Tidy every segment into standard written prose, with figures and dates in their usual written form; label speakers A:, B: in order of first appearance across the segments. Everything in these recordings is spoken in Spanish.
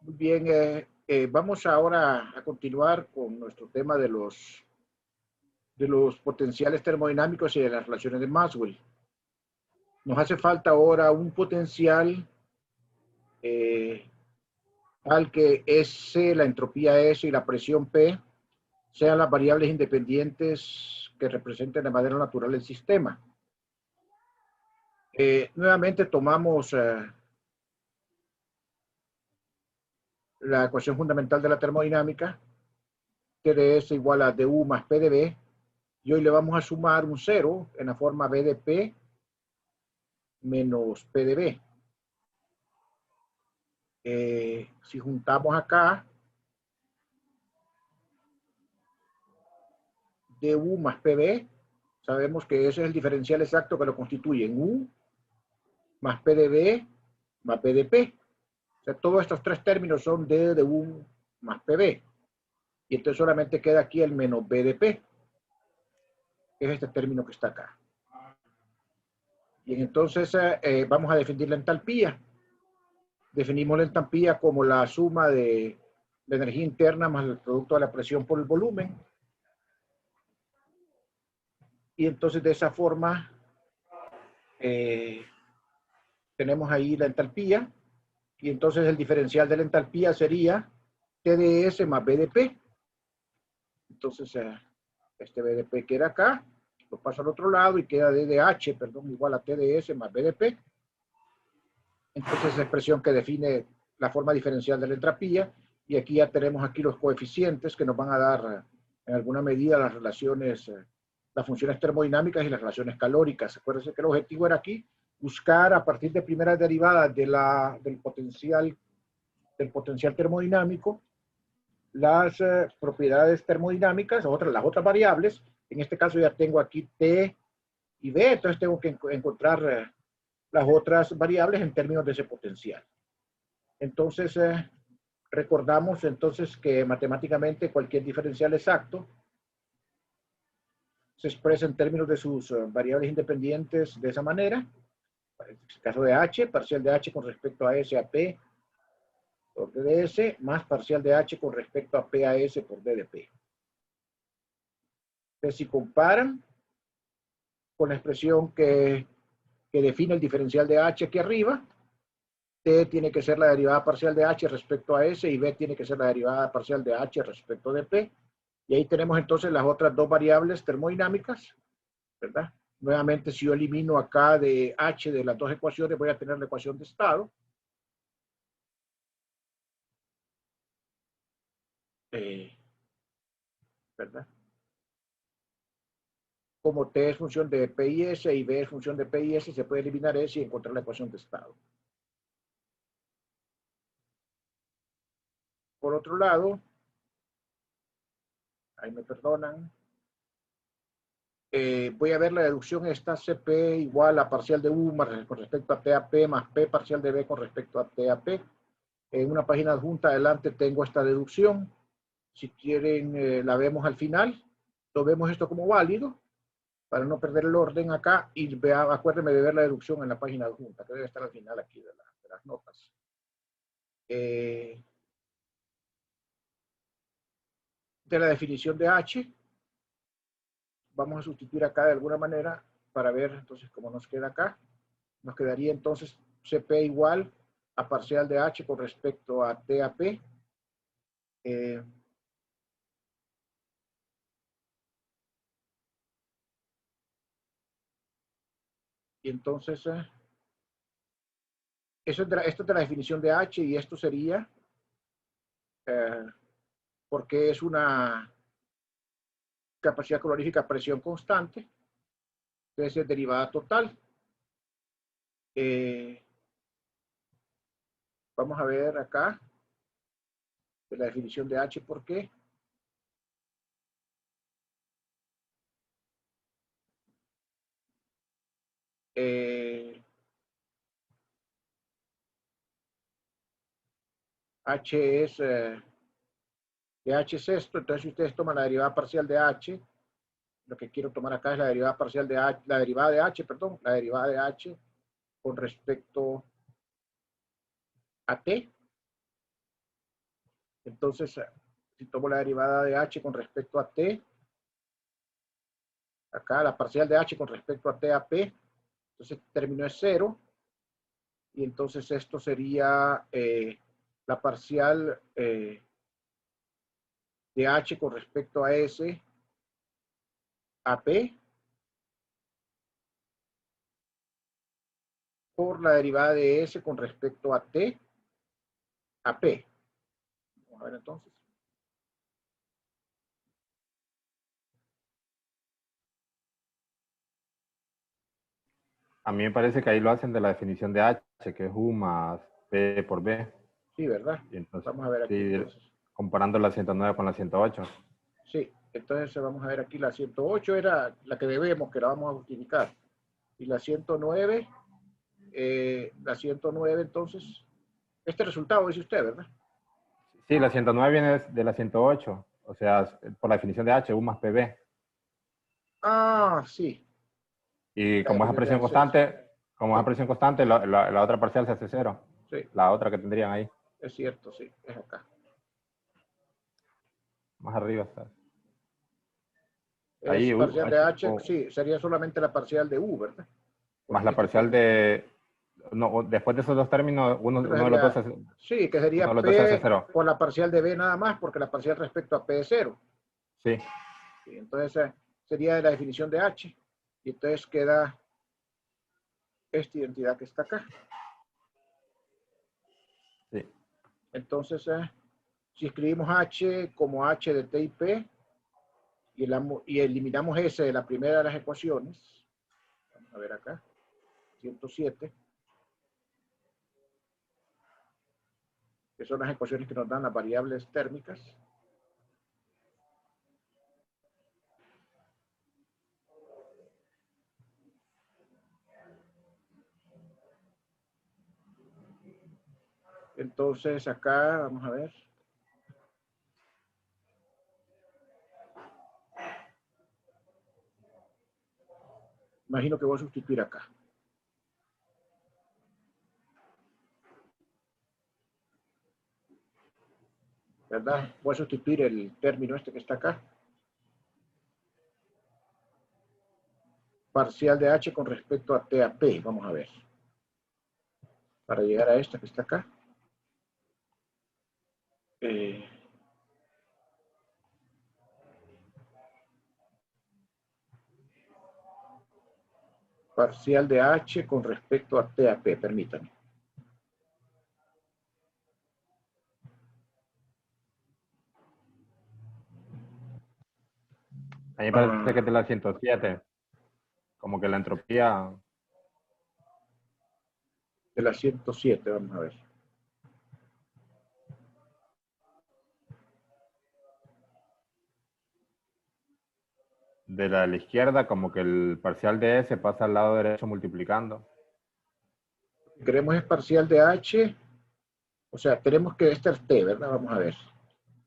A: Muy bien, vamos ahora a continuar con nuestro tema de los potenciales termodinámicos y de las relaciones de Maxwell. Nos hace falta ahora un potencial al que S, la entropía S y la presión P sean las variables independientes que representen de manera natural el sistema. Nuevamente tomamos la ecuación fundamental de la termodinámica, T de S igual a du más P de B, y hoy le vamos a sumar un 0 en la forma B de P menos P de B. Si juntamos acá, du más PB, sabemos que ese es el diferencial exacto que lo constituyen, U más P de B más P de P. O sea, todos estos tres términos son D de U más PB. Y entonces solamente queda aquí el menos B de P, que es este término que está acá. Y entonces vamos a definir la entalpía. Definimos la entalpía como la suma de la energía interna más el producto de la presión por el volumen. Y entonces de esa forma tenemos ahí la entalpía. Y entonces el diferencial de la entalpía sería T de S más B de P. Entonces este B de P queda acá, lo paso al otro lado y queda D de H, perdón, igual a T de S más B de P. Entonces la expresión que define la forma diferencial de la entalpía, y aquí ya tenemos aquí los coeficientes que nos van a dar en alguna medida las relaciones, las funciones termodinámicas y las relaciones calóricas. Acuérdense que el objetivo era aquí buscar a partir de primeras derivadas del potencial termodinámico las propiedades termodinámicas, las otras variables. En este caso ya tengo aquí T y B, entonces tengo que encontrar las otras variables en términos de ese potencial. Entonces, recordamos entonces que matemáticamente cualquier diferencial exacto se expresa en términos de sus variables independientes de esa manera. En el caso de H, parcial de H con respecto a S a P por D de S, más parcial de H con respecto a P a S por D de P. Entonces, si comparan con la expresión que define el diferencial de H aquí arriba, T tiene que ser la derivada parcial de H respecto a S y B tiene que ser la derivada parcial de H respecto de P. Y ahí tenemos entonces las otras dos variables termodinámicas, ¿verdad? Nuevamente, si yo elimino acá de H de las dos ecuaciones, voy a tener la ecuación de estado. ¿Verdad? Como T es función de P y S y B es función de P y S, se puede eliminar S y encontrar la ecuación de estado. Por otro lado, ahí me perdonan, voy a ver la deducción esta CP igual a parcial de U con respecto a P a P más P parcial de B con respecto a P a P. En una página adjunta adelante tengo esta deducción. Si quieren, la vemos al final. Tomemos esto como válido para no perder el orden acá y acuérdenme de ver la deducción en la página adjunta, que debe estar al final aquí de las notas. De la definición de H, vamos a sustituir acá de alguna manera para ver entonces cómo nos queda acá. Nos quedaría entonces CP igual a parcial de H con respecto a T a P. Y entonces, esto es de la definición de H y esto sería porque es una capacidad calorífica a presión constante, entonces es derivada total. Vamos a ver acá de la definición de H por qué. H es, de H es esto, entonces si ustedes toman la derivada parcial de H, lo que quiero tomar acá es la derivada parcial de H, la derivada de H, perdón, la derivada de H con respecto a T. Entonces, si tomo la derivada de h con respecto a t, acá la parcial de h con respecto a t a p, entonces este término es 0, y entonces esto sería la parcial de h con respecto a s a p por la derivada de s con respecto a t a p. Vamos a ver entonces.
B: A mí me parece que ahí lo hacen de la definición de H, que es U más P por B.
A: Sí, ¿verdad?
B: Y entonces,
A: Vamos a ver aquí
B: sí,
A: entonces.
B: comparando la 109 con la 108.
A: Sí, entonces vamos a ver aquí la 108 era la que debemos, que la vamos a justificar. Y la 109 entonces, este resultado dice usted, ¿verdad?
B: Sí, la 109 viene de la 108, o sea, por la definición de H, U más PB.
A: Ah, sí.
B: Y
A: La
B: como es a
A: definición de
B: presión
A: H, sí.
B: constante, la otra parcial se hace 0.
A: Sí,
B: La otra que tendrían ahí.
A: es cierto, sí, es acá.
B: Más arriba está.
A: Es
B: Ahí,
A: parcial de
B: H,
A: H, sí, sería solamente la parcial de U, ¿verdad?
B: más
A: Porque
B: la parcial de... No, después de esos dos términos, uno de los dos
A: sería,
B: hace,
A: sí, que
B: uno
A: sería
B: de los dos se hace
A: P
B: 0.
A: por la parcial de B nada más, porque la parcial respecto a P es 0.
B: Sí.
A: Sí, entonces sería de la definición de H. Y entonces queda esta identidad que está acá.
B: Sí.
A: Entonces, si escribimos H como H de T y P y eliminamos S de la primera de las ecuaciones, vamos a ver acá, 107, que son las ecuaciones que nos dan las variables térmicas. Entonces acá, vamos a ver. Imagino que voy a sustituir acá. ¿Verdad? Voy a sustituir el término este que está acá. Parcial de H con respecto a T a P. Vamos a ver. Para llegar a esta que está acá. Parcial de H con respecto a T a P. Permítanme.
B: A mí me parece que es de la 107. Como que la entropía...
A: De la 107, vamos a ver.
B: De la izquierda, como que el parcial de S pasa al lado derecho multiplicando.
A: Lo que queremos es parcial de H. O sea, tenemos que este es T, ¿verdad? Vamos a ver.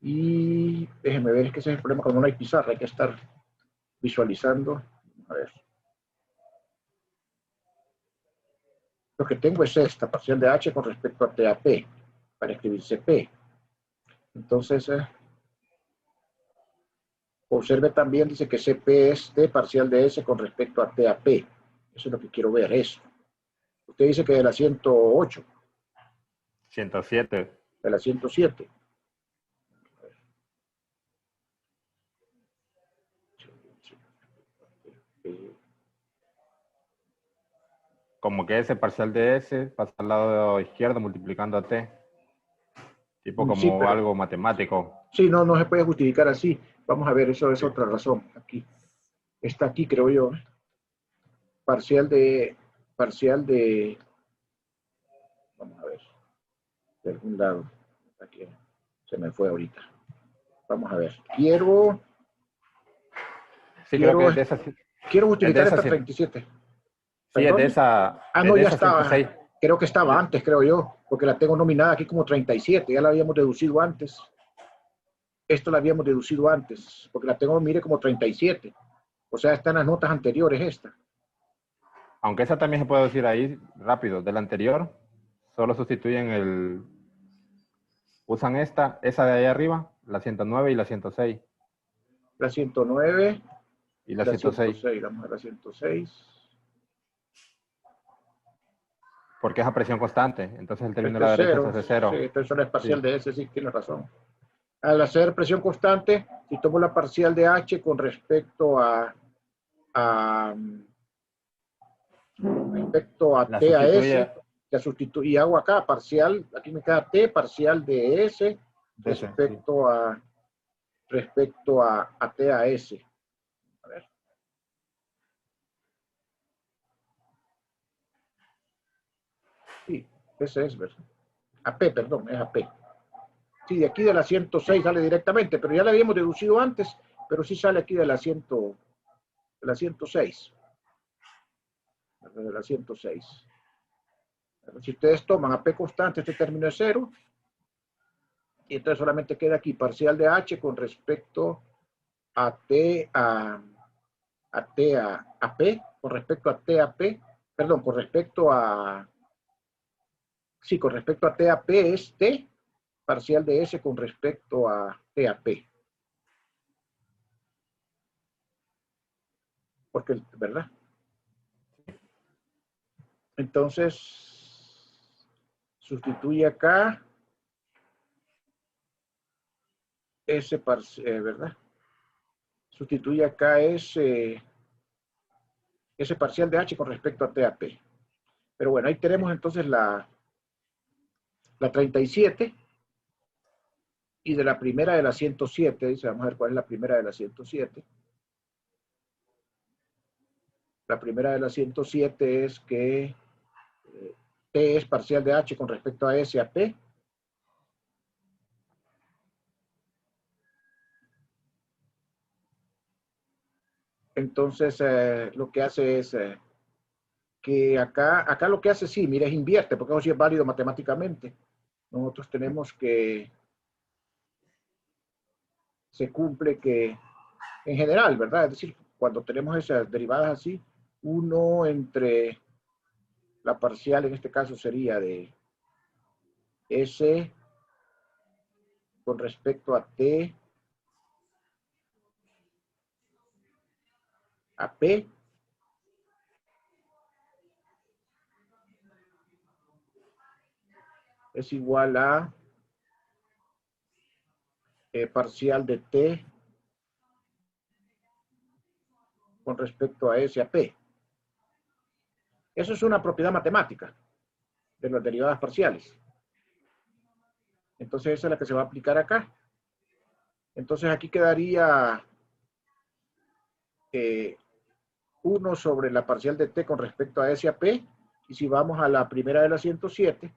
A: Y déjenme ver, es que ese es el problema cuando no hay pizarra. Hay que estar visualizando. A ver. Lo que tengo es esta, parcial de H con respecto a T a P, para escribirse P. Entonces, observe también, dice que CP es T parcial de S con respecto a T a P. Eso es lo que quiero ver, eso. Usted dice que de la 108,
B: 107.
A: de la 107.
B: Como que ese parcial de S pasa al lado izquierdo multiplicando a T. Tipo
A: Sí,
B: como
A: pero
B: algo matemático.
A: sí, no se puede justificar así. Vamos a ver, eso es otra razón. Aquí. Está aquí, creo yo. Parcial de, vamos a ver, de algún lado. Aquí se me fue ahorita. Vamos a ver.
B: Sí, creo que
A: Quiero,
B: es de esa.
A: quiero
B: Es de
A: justificar
B: esa.
A: esta 37.
B: Sí, es de
A: ¿Perdón?
B: esa.
A: Ah,
B: Es
A: no,
B: de
A: ya
B: esa
A: estaba.
B: 106.
A: Creo que estaba antes, creo yo, porque la tengo nominada aquí como 37. Ya la habíamos deducido antes. Esto la habíamos deducido antes, porque la tengo, mire, como 37. O sea, está en las notas anteriores esta.
B: Aunque esa también se puede decir ahí rápido. Del anterior, solo sustituyen Usan esa de ahí arriba, la 109 y la 106.
A: La 109
B: Y la
A: la
B: 106.
A: 106. Vamos a la 106.
B: Porque es a presión constante. Entonces el término de
A: Este
B: la
A: es
B: derecha se
A: 0.
B: hace
A: Sí,
B: 0.
A: esta es una parcial
B: Sí.
A: de S, sí, tiene razón. Al hacer presión constante, si tomo la parcial de H con respecto a
B: La
A: T a S,
B: sustituye
A: la sustituyo y hago acá parcial, aquí me queda T parcial de S
B: de ese, sí.
A: respecto a T a S. A ver. Sí, ese es, ¿verdad? AP, perdón, es AP. Sí, de aquí de la 106 sale directamente, pero ya la habíamos deducido antes, pero sí sale aquí de la 106. De la 106. Si ustedes toman AP constante, este término es 0, y entonces solamente queda aquí parcial de H con respecto a T a P, con respecto a T a P, perdón, con respecto a, sí, con respecto a T a P es T, parcial de S con respecto a T a P. Porque, ¿verdad? Entonces, sustituye acá ese parcial, ¿verdad? Sustituye acá ese parcial de H con respecto a T a P. Pero bueno, ahí tenemos entonces la 37 y de la primera de la 107, dice, vamos a ver cuál es la primera de la 107. La primera de la 107 es que T es parcial de H con respecto a S a P. Entonces, lo que hace es que acá lo que hace, sí, mira, es invierte, porque eso sí es válido matemáticamente. Nosotros tenemos que se cumple que, en general, ¿verdad? Es decir, cuando tenemos esas derivadas así, 1 entre la parcial, en este caso sería de S con respecto a T a P, es igual a parcial de T con respecto a S a P. Eso es una propiedad matemática de las derivadas parciales. Entonces esa es la que se va a aplicar acá. Entonces aquí quedaría 1 sobre la parcial de T con respecto a S a P. Y si vamos a la primera de la 107,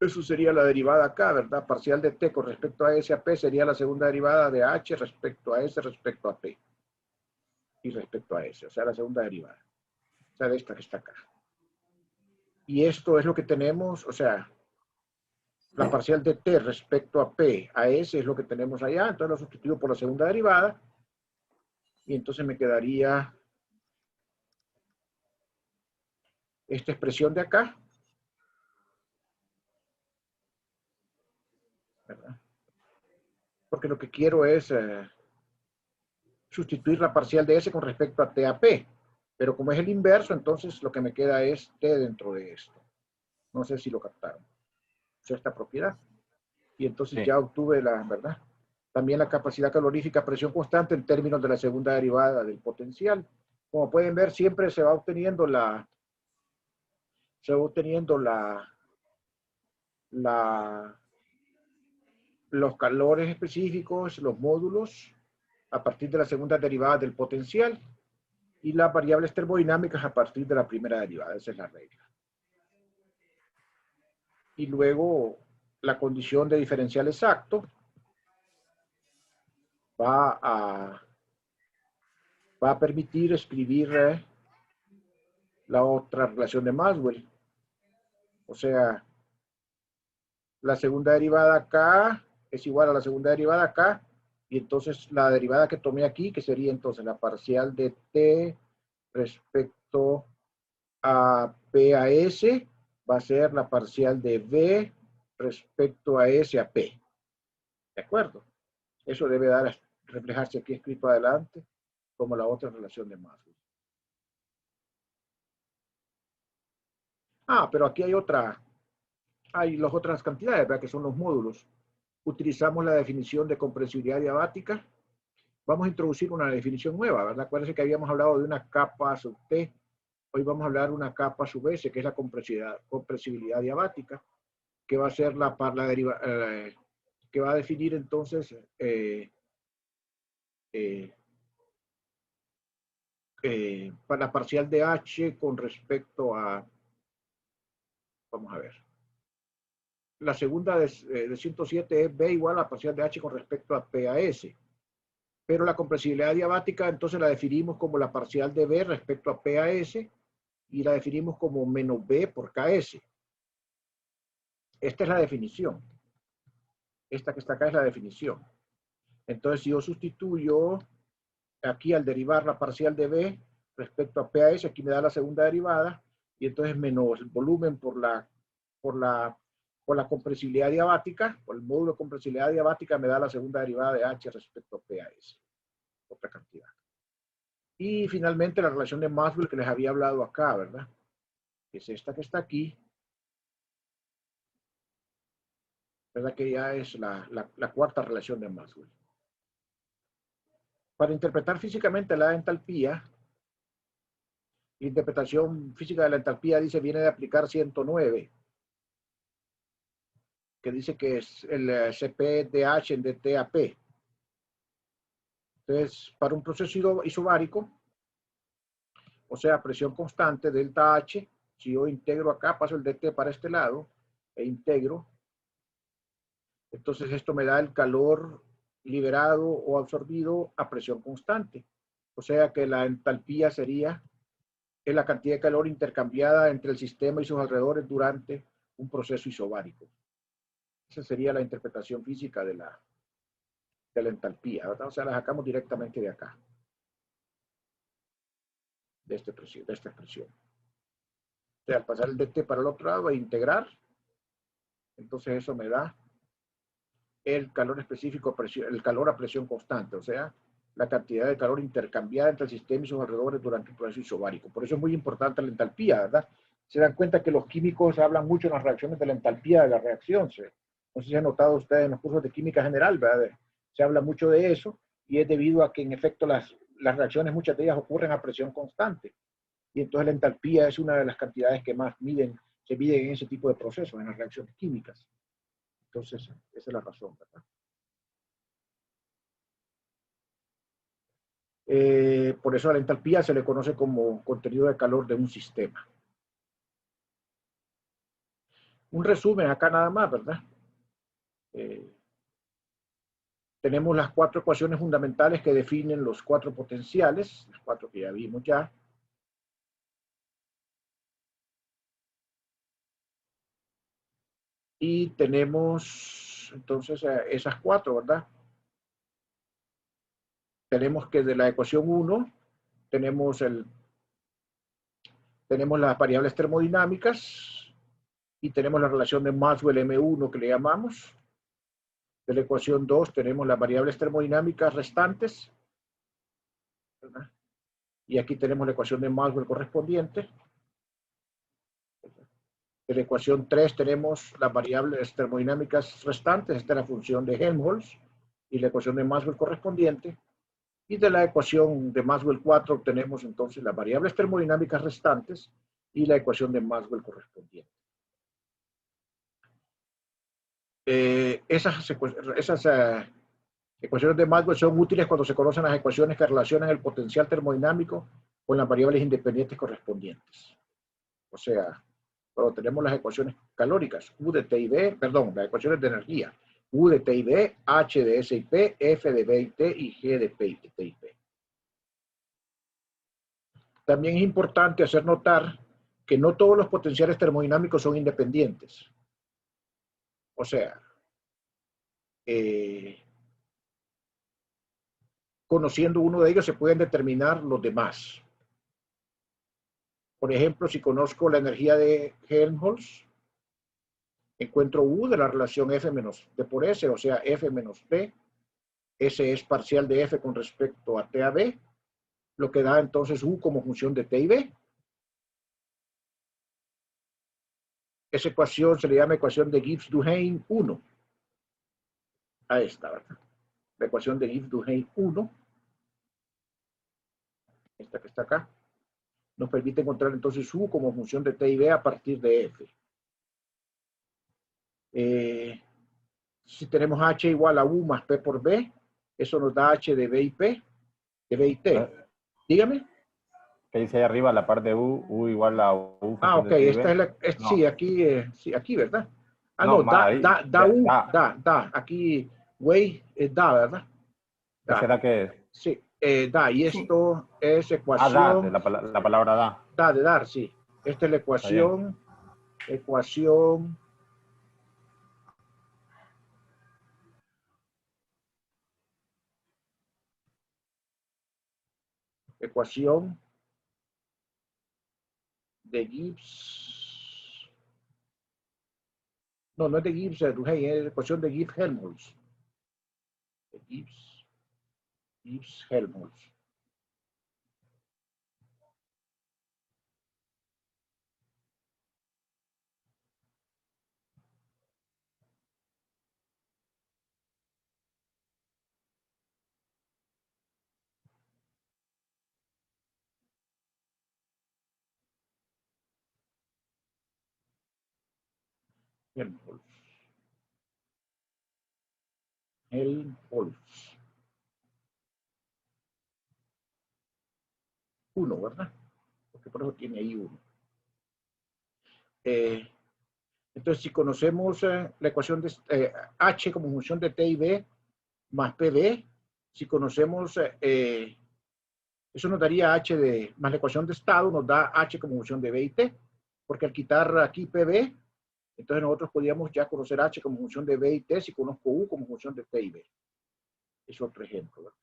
A: eso sería la derivada acá, ¿verdad? Parcial de T con respecto a S a P sería la segunda derivada de H respecto a S respecto a P. Y respecto a S, o sea, la segunda derivada. O sea, de esta que está acá. Y esto es lo que tenemos, o sea, la parcial de T respecto a P a S es lo que tenemos allá, entonces lo sustituyo por la segunda derivada. Y entonces me quedaría esta expresión de acá, ¿verdad? Porque lo que quiero es sustituir la parcial de S con respecto a T a P. Pero como es el inverso, entonces lo que me queda es T dentro de esto. No sé si lo captaron. O sea, esta propiedad. Y entonces
B: Sí.
A: ya obtuve la, ¿verdad? También la capacidad calorífica a presión constante en términos de la segunda derivada del potencial. Como pueden ver, siempre se va obteniendo los calores específicos, los módulos, a partir de la segunda derivada del potencial y las variables termodinámicas a partir de la primera derivada. Esa es la regla. Y luego la condición de diferencial exacto va a permitir escribir la otra relación de Maxwell. O sea, la segunda derivada acá es igual a la segunda derivada acá, y entonces la derivada que tomé aquí, que sería entonces la parcial de T respecto a P a S va a ser la parcial de V respecto a S a P. ¿De acuerdo? Eso debe reflejarse aquí escrito adelante como la otra relación de Maxwell. Ah, pero aquí hay las otras cantidades, ¿verdad? Que son los módulos. Utilizamos la definición de compresibilidad diabática. Vamos a introducir una definición nueva, ¿verdad? Acuérdense que habíamos hablado de una capa sub T. Hoy vamos a hablar de una capa sub S, que es la compresibilidad diabática, que va a ser que va a definir entonces para la parcial de H con respecto a, vamos a ver, la segunda de 107 es B igual a la parcial de H con respecto a P a S. Pero la compresibilidad diabática entonces la definimos como la parcial de B respecto a P a S y la definimos como menos B por KS. Esta es la definición. Esta que está acá es la definición. Entonces, si yo sustituyo aquí al derivar la parcial de B respecto a P a S, aquí me da la segunda derivada, y entonces menos el volumen por la compresibilidad diabática, por el módulo de compresibilidad diabática, me da la segunda derivada de H respecto a P a S. Otra cantidad. Y finalmente la relación de Maxwell que les había hablado acá, ¿verdad? Que es esta que está aquí, ¿verdad? Que ya es la cuarta relación de Maxwell. Para interpretar físicamente la entalpía, la interpretación física de la entalpía dice viene de aplicar 109, que dice que es el CP/DH en DT/AP. Entonces, para un proceso isobárico, o sea, presión constante, delta H, si yo integro acá, paso el DT para este lado, e integro, entonces esto me da el calor liberado o absorbido a presión constante. O sea que la entalpía sería la cantidad de calor intercambiada entre el sistema y sus alrededores durante un proceso isobárico. Esa sería la interpretación física de la entalpía, ¿verdad? O sea, la sacamos directamente de acá, de esta expresión. O sea, al pasar el DT para el otro lado e integrar, entonces eso me da el calor específico, el calor a presión constante, o sea, la cantidad de calor intercambiada entre el sistema y sus alrededores durante el proceso isobárico. Por eso es muy importante la entalpía, ¿verdad? Se dan cuenta que los químicos hablan mucho en las reacciones de la entalpía de la reacción. No sé si han notado ustedes en los cursos de química general, ¿verdad? Se habla mucho de eso y es debido a que en efecto las reacciones, muchas de ellas ocurren a presión constante. Y entonces la entalpía es una de las cantidades que más se miden en ese tipo de procesos, en las reacciones químicas. Entonces, esa es la razón, ¿verdad? Por eso a la entalpía se le conoce como contenido de calor de un sistema. Un resumen acá nada más, ¿verdad? Tenemos las cuatro ecuaciones fundamentales que definen los cuatro potenciales, las cuatro que ya vimos ya. Y tenemos entonces esas cuatro, ¿verdad? Tenemos que de la ecuación 1 tenemos las variables termodinámicas y tenemos la relación de Maxwell M1 que le llamamos. De la ecuación 2 tenemos las variables termodinámicas restantes, ¿verdad? Y aquí tenemos la ecuación de Maxwell correspondiente. De la ecuación 3 tenemos las variables termodinámicas restantes, esta es la función de Helmholtz, y la ecuación de Maxwell correspondiente. Y de la ecuación de Maxwell 4 obtenemos entonces las variables termodinámicas restantes y la ecuación de Maxwell correspondiente. Esas ecuaciones de Maxwell son útiles cuando se conocen las ecuaciones que relacionan el potencial termodinámico con las variables independientes correspondientes. O sea, cuando tenemos las ecuaciones calóricas, U de T y B, perdón, las ecuaciones de energía, U de T y B, H de S y P, F de B y T y G de P y T y P. También es importante hacer notar que no todos los potenciales termodinámicos son independientes. O sea, conociendo uno de ellos se pueden determinar los demás. Por ejemplo, si conozco la energía de Helmholtz, encuentro U de la relación F menos T por S, o sea, F menos T. S es parcial de F con respecto a T a B, lo que da entonces U como función de T y B. Esa ecuación se le llama ecuación de Gibbs-Duhem 1. A esta, ¿verdad? La ecuación de Gibbs-Duhem 1, esta que está acá, nos permite encontrar entonces U como función de T y B a partir de F. Si tenemos H igual a U más P por B, eso nos da H de B y P, de B y T. Dígame.
B: ¿Qué dice ahí arriba? La parte de U igual a U
A: Ah,
B: función
A: ok,
B: de T y
A: esta
B: B.
A: es la,
B: No,
A: sí, aquí, ¿verdad? Ah,
B: no,
A: no,
B: más ahí.
A: da, aquí, güey, da, ¿verdad?
B: ¿Qué
A: Da,
B: será que es?
A: sí, da, y esto es
B: Ah, da, de
A: ecuación,
B: la palabra da.
A: da, de dar, sí. Esta es la
B: Está bien.
A: ecuación, ecuación de Gibbs, no, no es de Gibbs, Duhem, es la ecuación de Gibbs-Helmholtz. Gibbs-Helmholtz. Helmholtz. Helmholtz. 1, ¿verdad? Porque por eso tiene ahí 1. Entonces, si conocemos la ecuación de H como función de T y B más PB, si conocemos, eso nos daría H de, más la ecuación de estado, nos da H como función de B y T, porque al quitar aquí PB, entonces nosotros podríamos ya conocer H como función de B y T si conozco U como función de T y B. Es otro ejemplo, ¿verdad?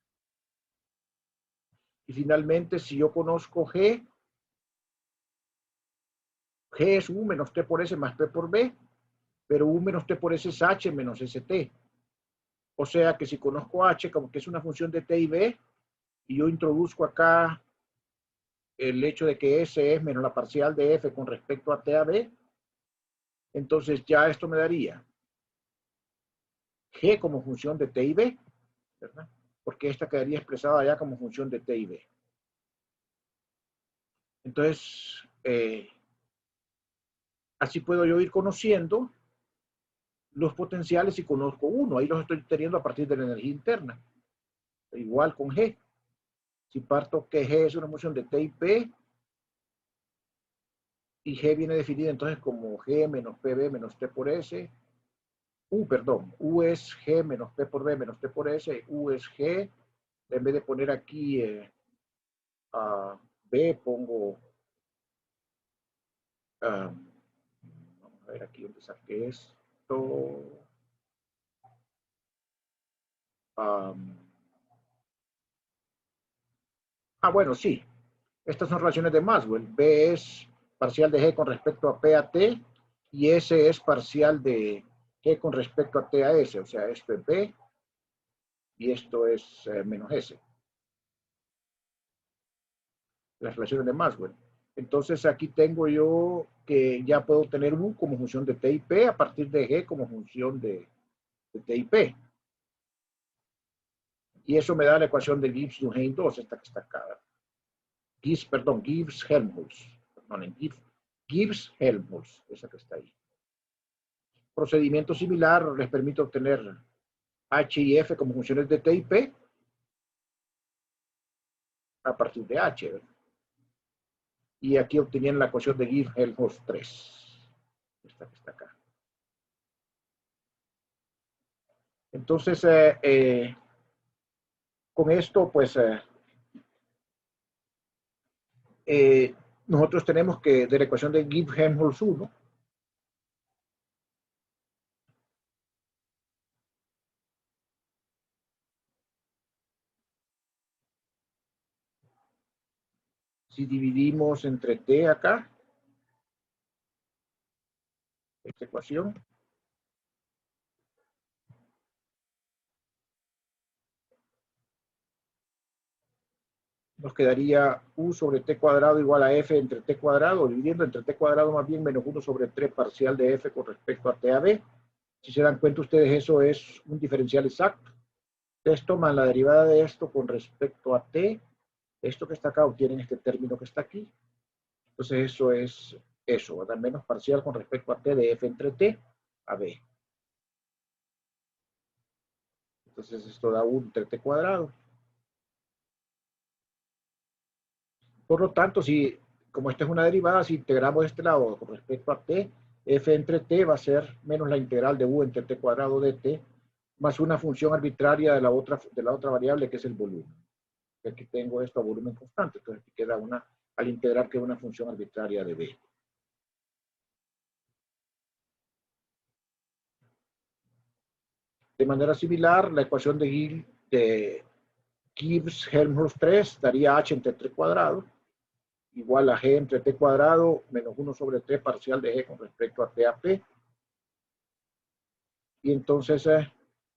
A: Y finalmente, si yo conozco G es U menos T por S más P por B, pero U menos T por S es H menos ST. O sea que si conozco H como que es una función de T y B, y yo introduzco acá el hecho de que S es menos la parcial de F con respecto a T a B, entonces ya esto me daría G como función de T y B, ¿verdad? Porque esta quedaría expresada ya como función de T y B. Entonces, así puedo yo ir conociendo los potenciales si conozco uno. Ahí los estoy teniendo a partir de la energía interna. Igual con G. Si parto que G es una función de T y P, y G viene definida entonces como G menos PB menos T por S. Perdón, U es G menos P por B menos T por S. U es G. En vez de poner aquí B, pongo, vamos a ver aquí donde saqué esto. Bueno, sí. Estas son relaciones de Maxwell. B es parcial de G con respecto a P a T y S es parcial de G con respecto a T a S. O sea, esto es B y esto es menos S. Las relaciones de Maxwell. Entonces aquí tengo yo que ya puedo tener U como función de T y P a partir de G como función de T y P. Y eso me da la ecuación de Gibbs-Duhem 2, esta que está acá. Gibbs-Helmholtz. Gibbs-Helmholtz, esa que está ahí. Procedimiento similar les permite obtener H y F como funciones de T y P a partir de H, ¿verdad? Y aquí obtenían la ecuación de Gibbs-Helmholtz 3. Esta que está acá. Entonces, con esto, pues, nosotros tenemos que de la ecuación de Gibbs-Helmholtz 1, Si dividimos entre t acá, esta ecuación, nos quedaría u sobre t cuadrado igual a f entre t cuadrado, dividiendo entre t cuadrado más bien menos 1 sobre 3 parcial de f con respecto a t a b. Si se dan cuenta ustedes, eso es un diferencial exacto. Ustedes toman la derivada de esto con respecto a t, esto que está acá, obtienen este término que está aquí. Entonces eso es eso, ¿verdad? Menos parcial con respecto a t de f entre t a b. Entonces esto da u entre t cuadrado. Por lo tanto, si, como esta es una derivada, si integramos este lado con respecto a t, f entre t va a ser menos la integral de u entre t cuadrado de t, más una función arbitraria de la otra variable, que es el volumen. Aquí tengo esto a volumen constante, entonces aquí queda una, al integrar, queda una función arbitraria de b. De manera similar, la ecuación de Gibbs-Helmholtz 3 daría h entre t cuadrado igual a g entre t cuadrado menos 1 sobre 3 parcial de g con respecto a t a p. Y entonces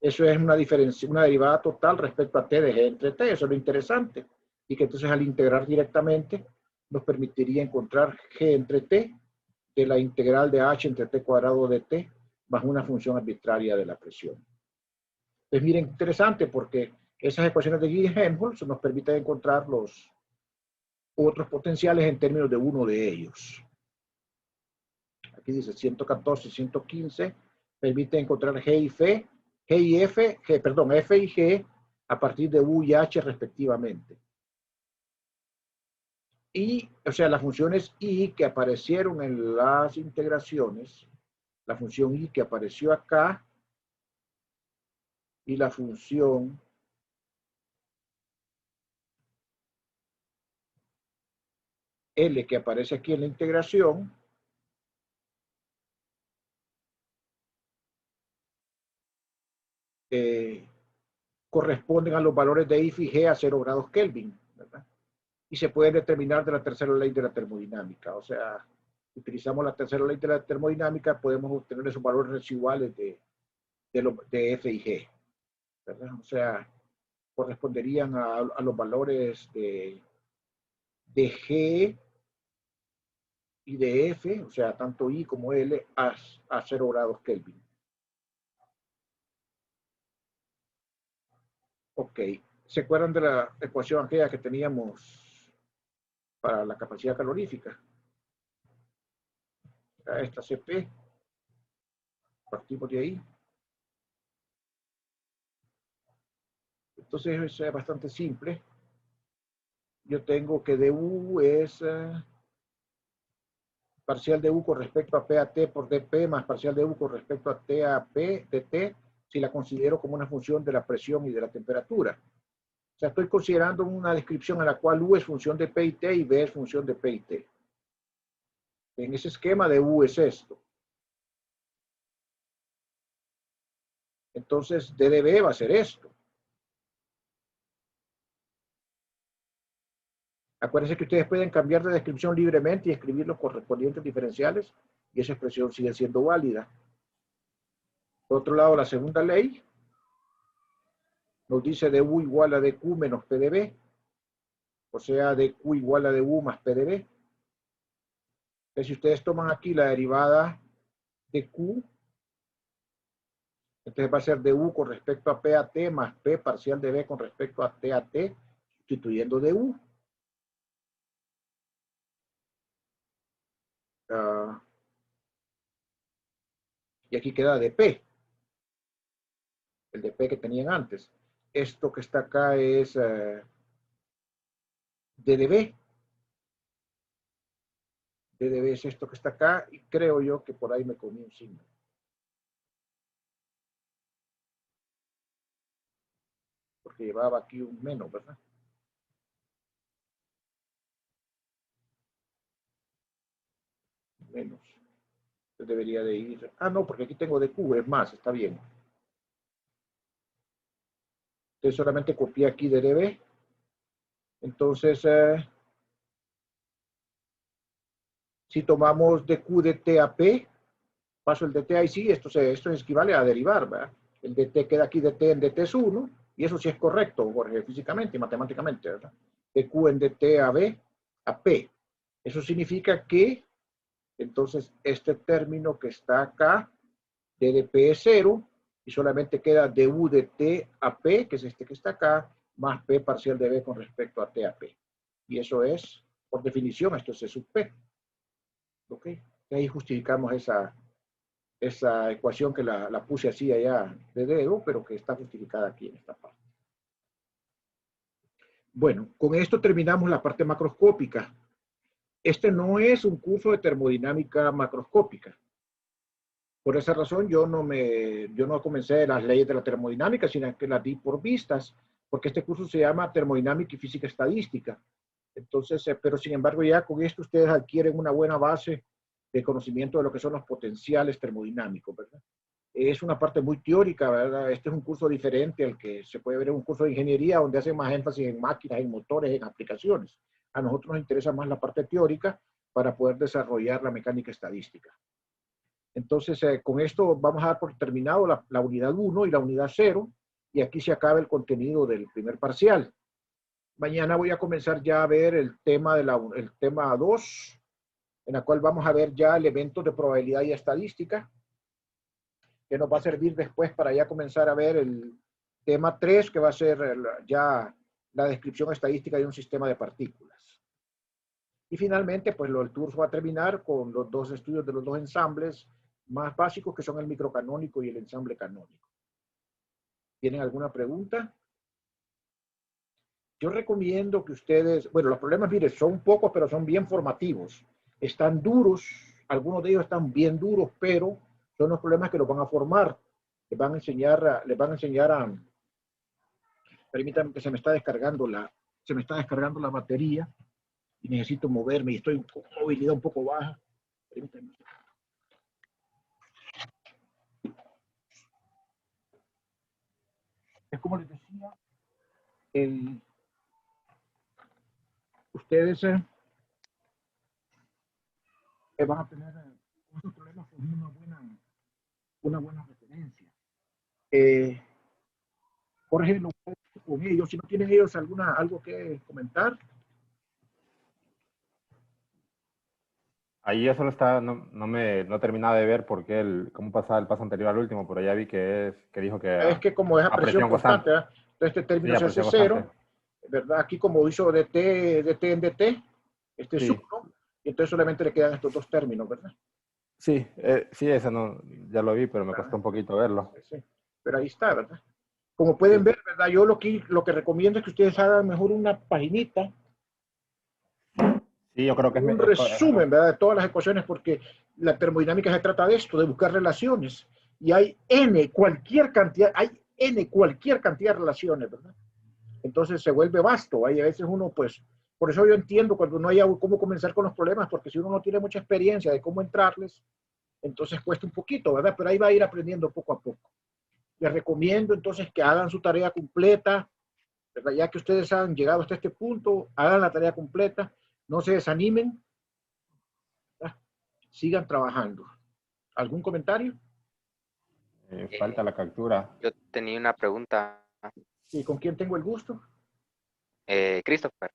A: eso es una derivada total respecto a t de g entre t. Eso es lo interesante. Y que entonces al integrar directamente nos permitiría encontrar g entre t de la integral de h entre t cuadrado de t más una función arbitraria de la presión. Entonces miren, interesante porque esas ecuaciones de Gibbs-Helmholtz nos permiten encontrar los otros potenciales en términos de uno de ellos. Aquí dice 114 y 115 permite encontrar G y F, F y G a partir de U y H respectivamente. Y, o sea, las funciones I que aparecieron en las integraciones, la función I que apareció acá y la función L que aparece aquí en la integración, corresponden a los valores de I y G a 0 grados Kelvin, ¿verdad? Y se pueden determinar de la tercera ley de la termodinámica. O sea, utilizamos la tercera ley de la termodinámica, podemos obtener esos valores residuales de F y G, ¿verdad? O sea, corresponderían a los valores de G y de F, o sea, tanto I como L, a 0 grados Kelvin. Ok, ¿se acuerdan de la ecuación aquella que teníamos para la capacidad calorífica? Esta CP, partimos de ahí. Entonces es bastante simple. Yo tengo que du es parcial de u con respecto a p a t por dp más parcial de u con respecto a t a p de t, si la considero como una función de la presión y de la temperatura. O sea, estoy considerando una descripción en la cual u es función de p y t y b es función de p y t. En ese esquema de u es esto. Entonces, d de b va a ser esto. Acuérdense que ustedes pueden cambiar de descripción libremente y escribir los correspondientes diferenciales y esa expresión sigue siendo válida. Por otro lado, la segunda ley nos dice du igual a dq menos p de b, o sea, dq igual a du más p de b. Entonces, si ustedes toman aquí la derivada de q, entonces va a ser du con respecto a p a t más p parcial de b con respecto a t, sustituyendo du. Y aquí queda dp, el dp que tenían antes. Esto que está acá es ddb. ddb es esto que está acá y creo yo que por ahí me comí un signo. Porque llevaba aquí un menos, ¿verdad? Menos. Entonces debería de ir. Ah, no, porque aquí tengo dq, es más, está bien. Entonces solamente copié aquí ddb. Entonces, Si tomamos dq de t a p, paso el dt ahí sí, esto equivale a derivar, ¿verdad? El dt queda aquí dt en dt es 1, y eso sí es correcto, Jorge, físicamente y matemáticamente, ¿verdad? dq en dt a b a p. Eso significa que, entonces, este término que está acá, ddp es 0, y solamente queda du de t a p, que es este que está acá, más p parcial de b con respecto a t a p. Y eso es, por definición, esto es C sub p. ¿Ok? Y ahí justificamos esa ecuación que la puse así allá de dedo, pero que está justificada aquí en esta parte. Bueno, con esto terminamos la parte macroscópica. Este no es un curso de termodinámica macroscópica. Por esa razón yo no comencé las leyes de la termodinámica, sino que las di por vistas, porque este curso se llama Termodinámica y Física Estadística. Entonces, pero sin embargo ya con esto ustedes adquieren una buena base de conocimiento de lo que son los potenciales termodinámicos, ¿verdad? Es una parte muy teórica, ¿verdad? Este es un curso diferente al que se puede ver en un curso de ingeniería donde hacen más énfasis en máquinas, en motores, en aplicaciones. A nosotros nos interesa más la parte teórica para poder desarrollar la mecánica estadística. Entonces, con esto vamos a dar por terminado la unidad 1 y la unidad 0, y aquí se acaba el contenido del primer parcial. Mañana voy a comenzar ya a ver el tema 2, en la cual vamos a ver ya elementos de probabilidad y estadística, que nos va a servir después para ya comenzar a ver el tema 3, que va a ser ya la descripción estadística de un sistema de partículas. Y finalmente, pues el curso va a terminar con los dos estudios de los dos ensambles más básicos, que son el microcanónico y el ensamble canónico. ¿Tienen alguna pregunta? Yo recomiendo que ustedes, bueno, los problemas, mire, son pocos, pero son bien formativos. Están duros, algunos de ellos están bien duros, pero son los problemas que los van a formar. Les van a enseñar a, permítanme que se me está descargando la batería y necesito moverme y estoy con movilidad un poco baja. Permítanme. Es como les decía, ustedes van a tener esos problemas con una buena referencia. Jorge, lo puede con ellos. Si no tienen ellos algo que comentar.
B: Ahí yo solo no he terminado de ver por qué cómo pasaba el paso anterior al último, pero ya vi que dijo que
A: Es que como es a presión constante, ¿verdad? Entonces este término
B: sí,
A: se hace 0, ¿verdad? Aquí como hizo dt en dt, este es 1, y entonces solamente le quedan estos dos términos, ¿verdad?
B: Sí, sí, eso no, ya lo vi, pero me costó un poquito verlo.
A: Sí, pero ahí está, ¿verdad? Como pueden ver, ¿verdad? Yo lo que recomiendo es que ustedes hagan mejor una paginita.
B: Sí, yo creo que
A: un resumen, ¿verdad? De todas las ecuaciones, porque la termodinámica se trata de esto, de buscar relaciones. Y hay cualquier cantidad de relaciones, ¿verdad? Entonces se vuelve vasto. Hay a veces uno, pues, por eso yo entiendo cuando no hay cómo comenzar con los problemas, porque si uno no tiene mucha experiencia de cómo entrarles, entonces cuesta un poquito, ¿verdad? Pero ahí va a ir aprendiendo poco a poco. Les recomiendo entonces que hagan su tarea completa, ¿verdad? Ya que ustedes han llegado hasta este punto, hagan la tarea completa, no se desanimen, ¿verdad? Sigan trabajando. ¿Algún comentario?
B: Falta la captura.
C: Yo tenía una pregunta.
A: ¿Y con quién tengo el gusto?
C: Christopher.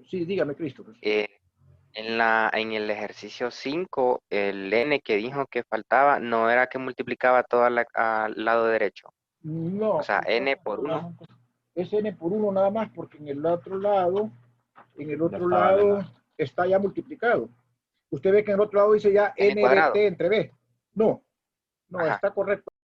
A: Sí, dígame, Christopher.
C: En el ejercicio 5, el n que dijo que faltaba, no era que multiplicaba todo al lado derecho.
A: No.
C: O sea, n por 1.
A: Es n por 1 nada más, porque en el otro lado está ya multiplicado. Usted ve que en el otro lado dice ya n de t entre b. No,
C: Ajá.
A: está correcto.